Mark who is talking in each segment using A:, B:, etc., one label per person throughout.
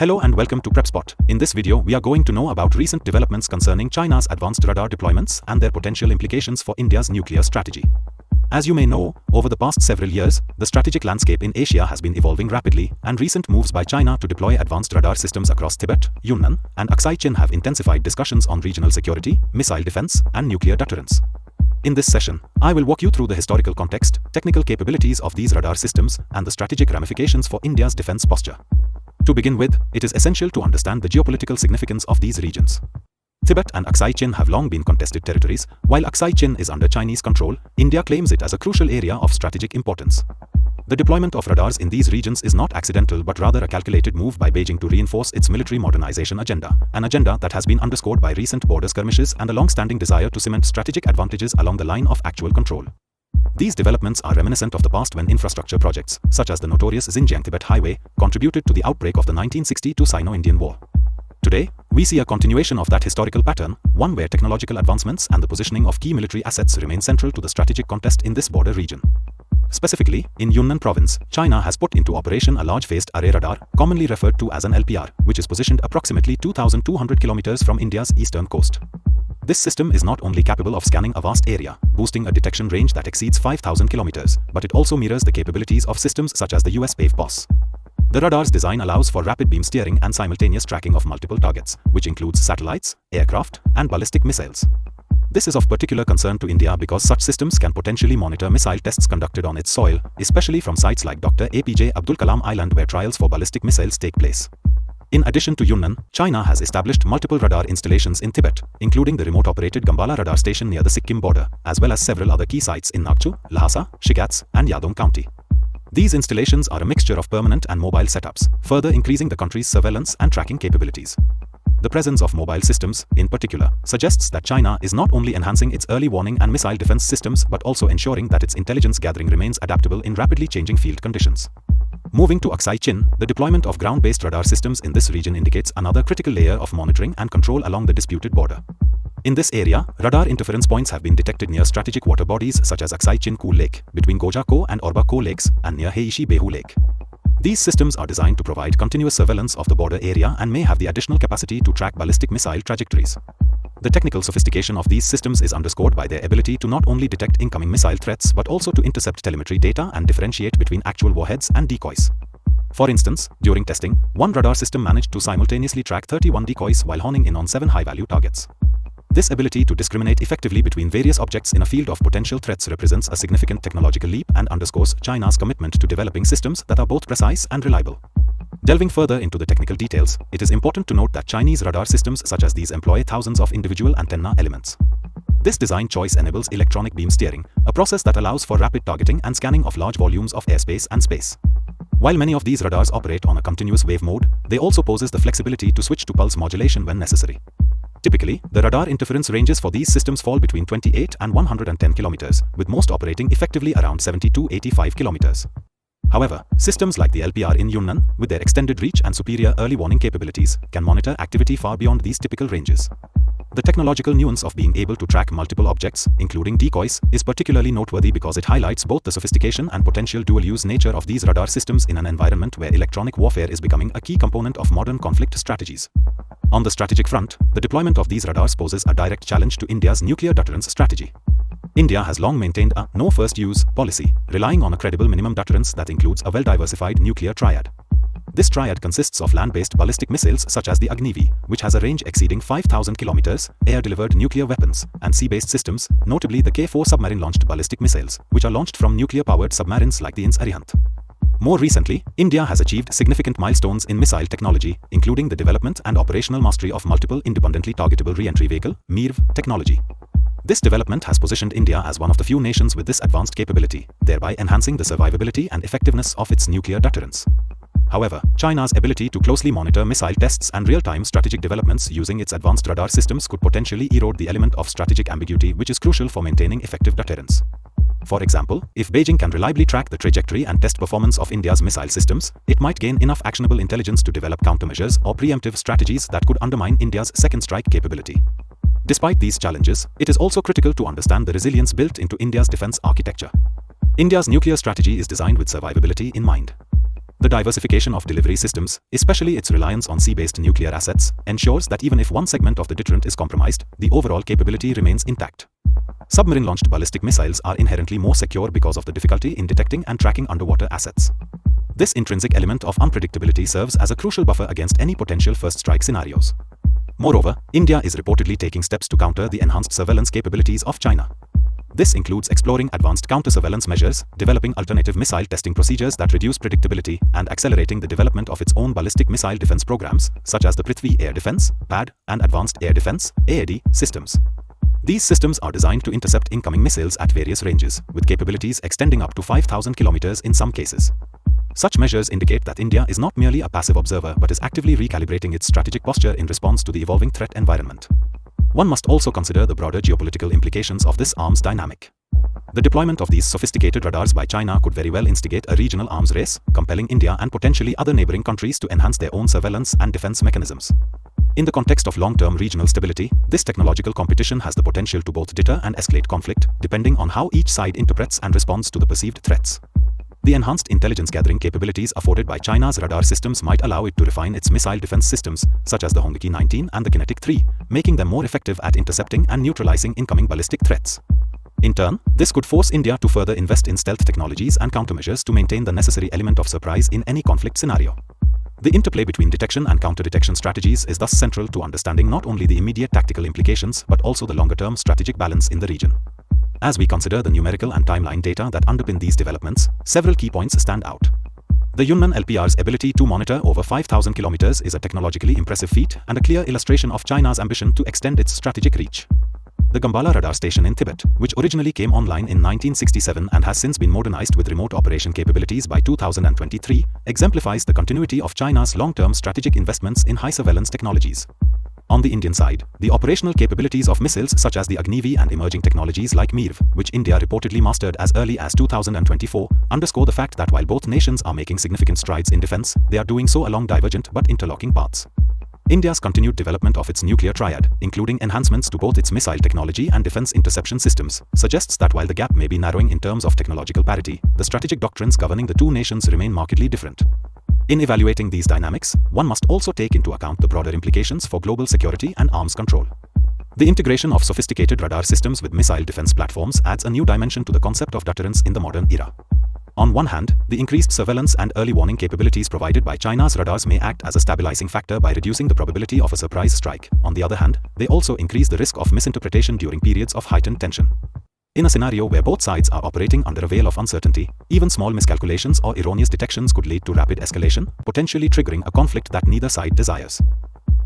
A: Hello and welcome to Prepspot. In this video, we are going to know about recent developments concerning China's advanced radar deployments and their potential implications for India's nuclear strategy. As you may know, over the past several years, the strategic landscape in Asia has been evolving rapidly, and recent moves by China to deploy advanced radar systems across Tibet, Yunnan, and Aksai Chin have intensified discussions on regional security, missile defense, and nuclear deterrence. In this session, I will walk you through the historical context, technical capabilities of these radar systems, and the strategic ramifications for India's defense posture. To begin with, it is essential to understand the geopolitical significance of these regions. Tibet and Aksai Chin have long been contested territories. While Aksai Chin is under Chinese control, India claims it as a crucial area of strategic importance. The deployment of radars in these regions is not accidental but rather a calculated move by Beijing to reinforce its military modernization agenda, an agenda that has been underscored by recent border skirmishes and a long-standing desire to cement strategic advantages along the line of actual control. These developments are reminiscent of the past when infrastructure projects, such as the notorious Xinjiang-Tibet Highway, contributed to the outbreak of the 1962 Sino-Indian War. Today, we see a continuation of that historical pattern, one where technological advancements and the positioning of key military assets remain central to the strategic contest in this border region. Specifically, in Yunnan province, China has put into operation a large phased array radar, commonly referred to as an LPR, which is positioned approximately 2,200 kilometers from India's eastern coast. This system is not only capable of scanning a vast area, boasting a detection range that exceeds 5,000 kilometers, but it also mirrors the capabilities of systems such as the US PAVE-POS. The radar's design allows for rapid beam steering and simultaneous tracking of multiple targets, which includes satellites, aircraft, and ballistic missiles. This is of particular concern to India because such systems can potentially monitor missile tests conducted on its soil, especially from sites like Dr. APJ Abdul Kalam Island where trials for ballistic missiles take place. In addition to Yunnan, China has established multiple radar installations in Tibet, including the remote-operated Gambala radar station near the Sikkim border, as well as several other key sites in Nagchu, Lhasa, Shigatse, and Yadong County. These installations are a mixture of permanent and mobile setups, further increasing the country's surveillance and tracking capabilities. The presence of mobile systems, in particular, suggests that China is not only enhancing its early warning and missile defense systems but also ensuring that its intelligence gathering remains adaptable in rapidly changing field conditions. Moving to Aksai Chin, the deployment of ground-based radar systems in this region indicates another critical layer of monitoring and control along the disputed border. In this area, radar interference points have been detected near strategic water bodies such as Aksai Chin Kool Lake, between Goja Ko and Orba Ko lakes, and near Heishi Behu Lake. These systems are designed to provide continuous surveillance of the border area and may have the additional capacity to track ballistic missile trajectories. The technical sophistication of these systems is underscored by their ability to not only detect incoming missile threats but also to intercept telemetry data and differentiate between actual warheads and decoys. For instance, during testing, one radar system managed to simultaneously track 31 decoys while honing in on 7 high-value targets. This ability to discriminate effectively between various objects in a field of potential threats represents a significant technological leap and underscores China's commitment to developing systems that are both precise and reliable. Delving further into the technical details, it is important to note that Chinese radar systems such as these employ thousands of individual antenna elements. This design choice enables electronic beam steering, a process that allows for rapid targeting and scanning of large volumes of airspace and space. While many of these radars operate on a continuous wave mode, they also possess the flexibility to switch to pulse modulation when necessary. Typically, the radar interference ranges for these systems fall between 28 and 110 kilometers, with most operating effectively around 70 to 85 kilometers. However, systems like the LPR in Yunnan, with their extended reach and superior early warning capabilities, can monitor activity far beyond these typical ranges. The technological nuance of being able to track multiple objects, including decoys, is particularly noteworthy because it highlights both the sophistication and potential dual-use nature of these radar systems in an environment where electronic warfare is becoming a key component of modern conflict strategies. On the strategic front, the deployment of these radars poses a direct challenge to India's nuclear deterrence strategy. India has long maintained a no-first-use policy, relying on a credible minimum deterrence that includes a well-diversified nuclear triad. This triad consists of land-based ballistic missiles such as the Agnivi, which has a range exceeding 5,000 kilometers, air-delivered nuclear weapons, and sea-based systems, notably the K-4 submarine-launched ballistic missiles, which are launched from nuclear-powered submarines like the INS Arihant. More recently, India has achieved significant milestones in missile technology, including the development and operational mastery of multiple independently targetable re-entry vehicle (MIRV) technology. This development has positioned India as one of the few nations with this advanced capability, thereby enhancing the survivability and effectiveness of its nuclear deterrence. However, China's ability to closely monitor missile tests and real-time strategic developments using its advanced radar systems could potentially erode the element of strategic ambiguity which is crucial for maintaining effective deterrence. For example, if Beijing can reliably track the trajectory and test performance of India's missile systems, it might gain enough actionable intelligence to develop countermeasures or preemptive strategies that could undermine India's second strike capability. Despite these challenges, it is also critical to understand the resilience built into India's defense architecture. India's nuclear strategy is designed with survivability in mind. The diversification of delivery systems, especially its reliance on sea-based nuclear assets, ensures that even if one segment of the deterrent is compromised, the overall capability remains intact. Submarine-launched ballistic missiles are inherently more secure because of the difficulty in detecting and tracking underwater assets. This intrinsic element of unpredictability serves as a crucial buffer against any potential first-strike scenarios. Moreover, India is reportedly taking steps to counter the enhanced surveillance capabilities of China. This includes exploring advanced counter-surveillance measures, developing alternative missile testing procedures that reduce predictability, and accelerating the development of its own ballistic missile defense programs, such as the Prithvi Air Defense, PAD, and Advanced Air Defense, AAD, systems. These systems are designed to intercept incoming missiles at various ranges, with capabilities extending up to 5,000 kilometers in some cases. Such measures indicate that India is not merely a passive observer but is actively recalibrating its strategic posture in response to the evolving threat environment. One must also consider the broader geopolitical implications of this arms dynamic. The deployment of these sophisticated radars by China could very well instigate a regional arms race, compelling India and potentially other neighboring countries to enhance their own surveillance and defense mechanisms. In the context of long-term regional stability, this technological competition has the potential to both deter and escalate conflict, depending on how each side interprets and responds to the perceived threats. The enhanced intelligence-gathering capabilities afforded by China's radar systems might allow it to refine its missile defense systems, such as the Hongqi 19 and the Kinetic 3, making them more effective at intercepting and neutralizing incoming ballistic threats. In turn, this could force India to further invest in stealth technologies and countermeasures to maintain the necessary element of surprise in any conflict scenario. The interplay between detection and counter-detection strategies is thus central to understanding not only the immediate tactical implications but also the longer-term strategic balance in the region. As we consider the numerical and timeline data that underpin these developments, several key points stand out. The Yunnan LPR's ability to monitor over 5,000 kilometers is a technologically impressive feat and a clear illustration of China's ambition to extend its strategic reach. The Gambala radar station in Tibet, which originally came online in 1967 and has since been modernized with remote operation capabilities by 2023, exemplifies the continuity of China's long-term strategic investments in high-surveillance technologies. On the Indian side, the operational capabilities of missiles such as the Agnivi and emerging technologies like MIRV, which India reportedly mastered as early as 2024, underscore the fact that while both nations are making significant strides in defense, they are doing so along divergent but interlocking paths. India's continued development of its nuclear triad, including enhancements to both its missile technology and defense interception systems, suggests that while the gap may be narrowing in terms of technological parity, the strategic doctrines governing the two nations remain markedly different. In evaluating these dynamics, one must also take into account the broader implications for global security and arms control. The integration of sophisticated radar systems with missile defense platforms adds a new dimension to the concept of deterrence in the modern era. On one hand, the increased surveillance and early warning capabilities provided by China's radars may act as a stabilizing factor by reducing the probability of a surprise strike. On the other hand, they also increase the risk of misinterpretation during periods of heightened tension. In a scenario where both sides are operating under a veil of uncertainty, even small miscalculations or erroneous detections could lead to rapid escalation, potentially triggering a conflict that neither side desires.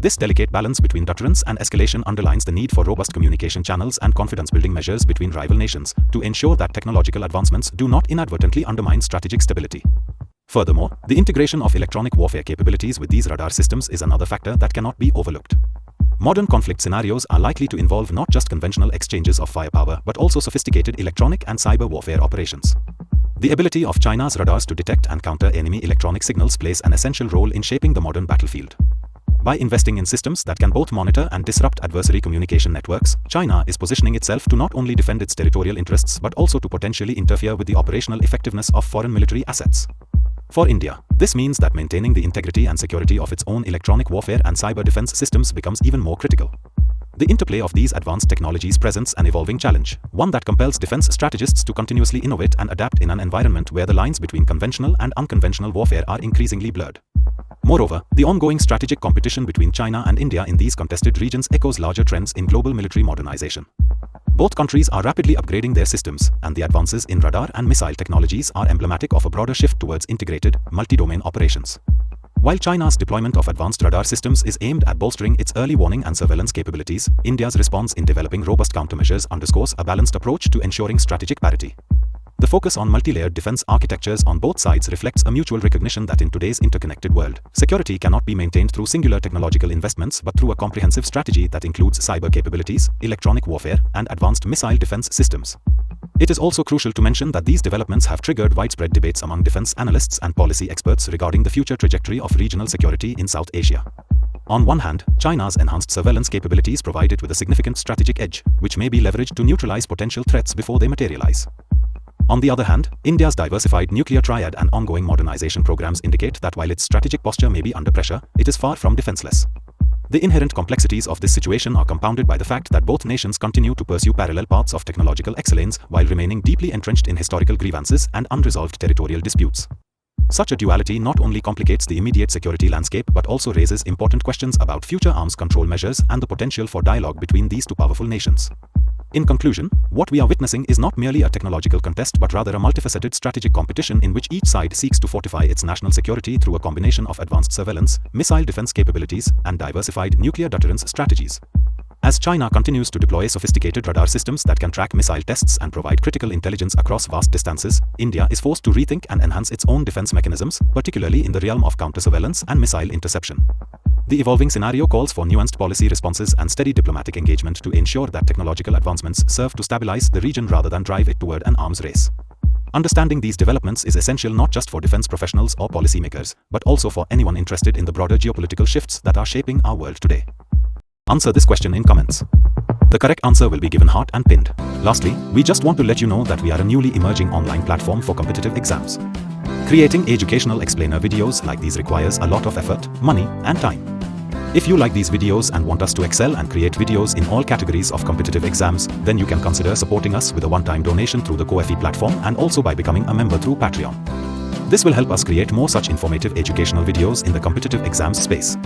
A: This delicate balance between deterrence and escalation underlines the need for robust communication channels and confidence-building measures between rival nations to ensure that technological advancements do not inadvertently undermine strategic stability. Furthermore, the integration of electronic warfare capabilities with these radar systems is another factor that cannot be overlooked. Modern conflict scenarios are likely to involve not just conventional exchanges of firepower but also sophisticated electronic and cyber warfare operations. The ability of China's radars to detect and counter enemy electronic signals plays an essential role in shaping the modern battlefield. By investing in systems that can both monitor and disrupt adversary communication networks, China is positioning itself to not only defend its territorial interests but also to potentially interfere with the operational effectiveness of foreign military assets. For India, this means that maintaining the integrity and security of its own electronic warfare and cyber defense systems becomes even more critical. The interplay of these advanced technologies presents an evolving challenge, one that compels defense strategists to continuously innovate and adapt in an environment where the lines between conventional and unconventional warfare are increasingly blurred. Moreover, the ongoing strategic competition between China and India in these contested regions echoes larger trends in global military modernization. Both countries are rapidly upgrading their systems, and the advances in radar and missile technologies are emblematic of a broader shift towards integrated, multi-domain operations. While China's deployment of advanced radar systems is aimed at bolstering its early warning and surveillance capabilities, India's response in developing robust countermeasures underscores a balanced approach to ensuring strategic parity. The focus on multi-layered defense architectures on both sides reflects a mutual recognition that in today's interconnected world, security cannot be maintained through singular technological investments but through a comprehensive strategy that includes cyber capabilities, electronic warfare, and advanced missile defense systems. It is also crucial to mention that these developments have triggered widespread debates among defense analysts and policy experts regarding the future trajectory of regional security in South Asia. On one hand, China's enhanced surveillance capabilities provide it with a significant strategic edge, which may be leveraged to neutralize potential threats before they materialize. On the other hand, India's diversified nuclear triad and ongoing modernization programs indicate that while its strategic posture may be under pressure, it is far from defenseless. The inherent complexities of this situation are compounded by the fact that both nations continue to pursue parallel paths of technological excellence while remaining deeply entrenched in historical grievances and unresolved territorial disputes. Such a duality not only complicates the immediate security landscape but also raises important questions about future arms control measures and the potential for dialogue between these two powerful nations. In conclusion, what we are witnessing is not merely a technological contest but rather a multifaceted strategic competition in which each side seeks to fortify its national security through a combination of advanced surveillance, missile defense capabilities, and diversified nuclear deterrence strategies. As China continues to deploy sophisticated radar systems that can track missile tests and provide critical intelligence across vast distances, India is forced to rethink and enhance its own defense mechanisms, particularly in the realm of counter-surveillance and missile interception. The evolving scenario calls for nuanced policy responses and steady diplomatic engagement to ensure that technological advancements serve to stabilize the region rather than drive it toward an arms race. Understanding these developments is essential not just for defense professionals or policymakers, but also for anyone interested in the broader geopolitical shifts that are shaping our world today. Answer this question in comments. The correct answer will be given heart and pinned. Lastly, we just want to let you know that we are a newly emerging online platform for competitive exams. Creating educational explainer videos like these requires a lot of effort, money, and time. If you like these videos and want us to excel and create videos in all categories of competitive exams, then you can consider supporting us with a one-time donation through the Ko-fi platform and also by becoming a member through Patreon. This will help us create more such informative educational videos in the competitive exams space.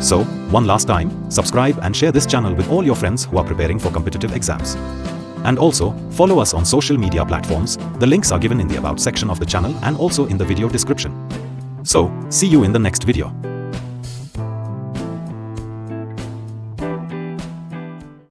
A: So, one last time, subscribe and share this channel with all your friends who are preparing for competitive exams. And also, follow us on social media platforms. The links are given in the About section of the channel and also in the video description. So, see you in the next video.